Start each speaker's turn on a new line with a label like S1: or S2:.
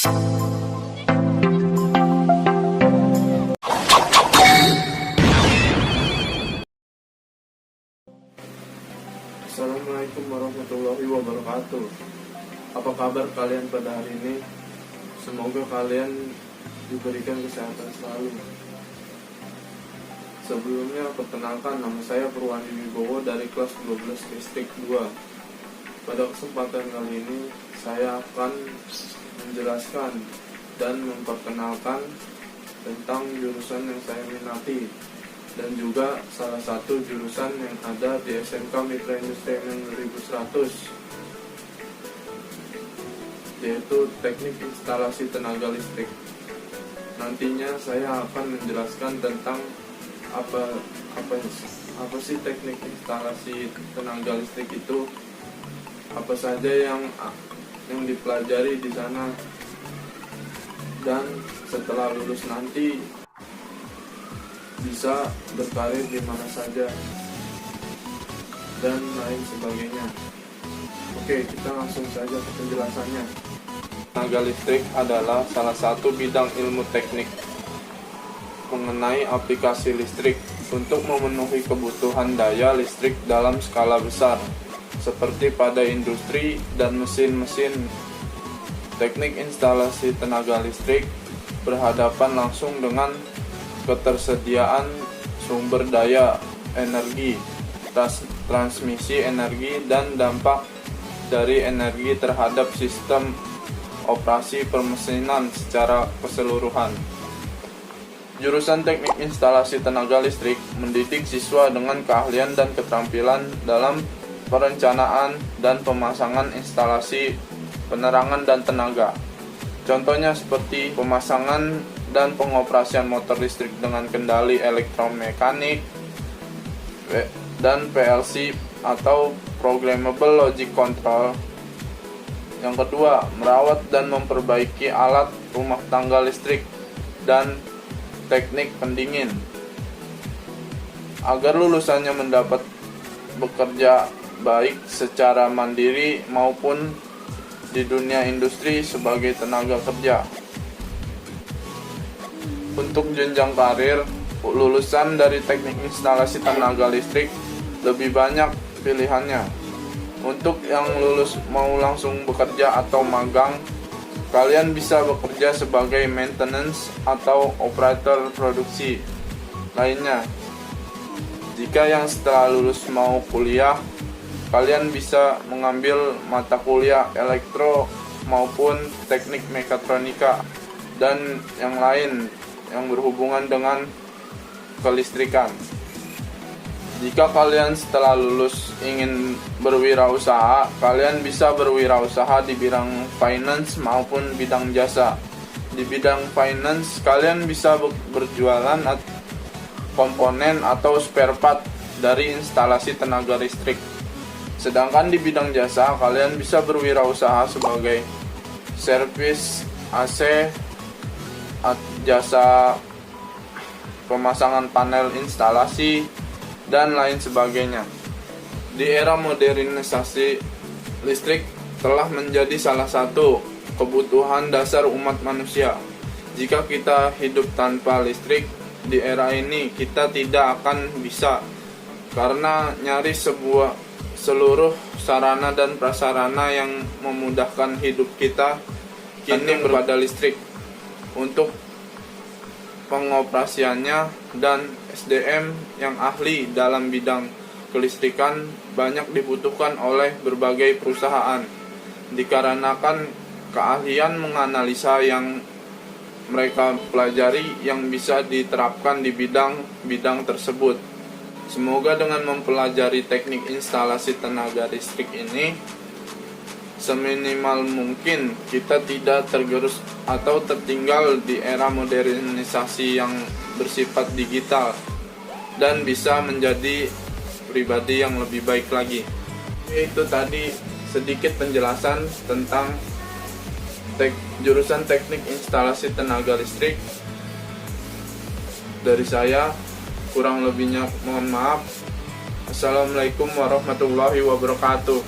S1: Assalamualaikum warahmatullahi wabarakatuh. Apa kabar kalian pada hari ini? Semoga kalian diberikan kesehatan selalu. Sebelumnya perkenalkan, nama saya Purwandi Wibowo dari kelas 12 Distrik 2. Pada kesempatan kali ini saya akan menjelaskan dan memperkenalkan tentang jurusan yang saya minati dan juga salah satu jurusan yang ada di SMK Mitra Industri MM 2100, yaitu Teknik Instalasi Tenaga Listrik. Nantinya saya akan menjelaskan tentang apa sih teknik instalasi tenaga listrik itu, apa saja yang dipelajari di sana, dan setelah lulus nanti bisa berkarir di mana saja dan lain sebagainya. Oke, kita langsung saja ke penjelasannya. Tenaga listrik adalah salah satu bidang ilmu teknik mengenai aplikasi listrik untuk memenuhi kebutuhan daya listrik dalam skala besar, seperti pada industri dan mesin-mesin. Teknik instalasi tenaga listrik berhadapan langsung dengan ketersediaan sumber daya energi, transmisi energi, dan dampak dari energi terhadap sistem operasi permesinan secara keseluruhan. Jurusan Teknik Instalasi Tenaga Listrik mendidik siswa dengan keahlian dan keterampilan dalam perencanaan dan pemasangan instalasi penerangan dan tenaga. Contohnya seperti pemasangan dan pengoperasian motor listrik dengan kendali elektromekanik dan PLC atau Programmable Logic Control. Yang kedua, merawat dan memperbaiki alat rumah tangga listrik dan teknik pendingin. Agar lulusannya mendapat bekerja baik secara mandiri maupun di dunia industri sebagai tenaga kerja. Untuk jenjang karir, lulusan dari teknik instalasi tenaga listrik lebih banyak pilihannya. Untuk yang lulus mau langsung bekerja atau magang, kalian bisa bekerja sebagai maintenance atau operator produksi lainnya. Jika yang setelah lulus mau kuliah, kalian bisa mengambil mata kuliah elektro maupun teknik mekatronika dan yang lain yang berhubungan dengan kelistrikan. Jika kalian setelah lulus ingin berwirausaha, kalian bisa berwirausaha di bidang finance maupun bidang jasa. Di bidang finance, kalian bisa berjualan komponen atau spare part dari instalasi tenaga listrik. Sedangkan di bidang jasa, kalian bisa berwirausaha sebagai servis AC, jasa pemasangan panel instalasi, dan lain sebagainya. Di era modernisasi, listrik telah menjadi salah satu kebutuhan dasar umat manusia. Jika kita hidup tanpa listrik di era ini, kita tidak akan bisa, karena nyaris seluruh sarana dan prasarana yang memudahkan hidup kita kini berada listrik. Untuk pengoperasiannya dan SDM yang ahli dalam bidang kelistrikan banyak dibutuhkan oleh berbagai perusahaan, dikarenakan keahlian menganalisa yang mereka pelajari yang bisa diterapkan di bidang tersebut. Semoga dengan mempelajari teknik instalasi tenaga listrik ini, seminimal mungkin kita tidak tergerus atau tertinggal di era modernisasi yang bersifat digital dan bisa menjadi pribadi yang lebih baik lagi. Itu tadi sedikit penjelasan tentang jurusan Teknik Instalasi Tenaga Listrik dari saya. Kurang lebihnya mohon maaf. Assalamualaikum warahmatullahi wabarakatuh.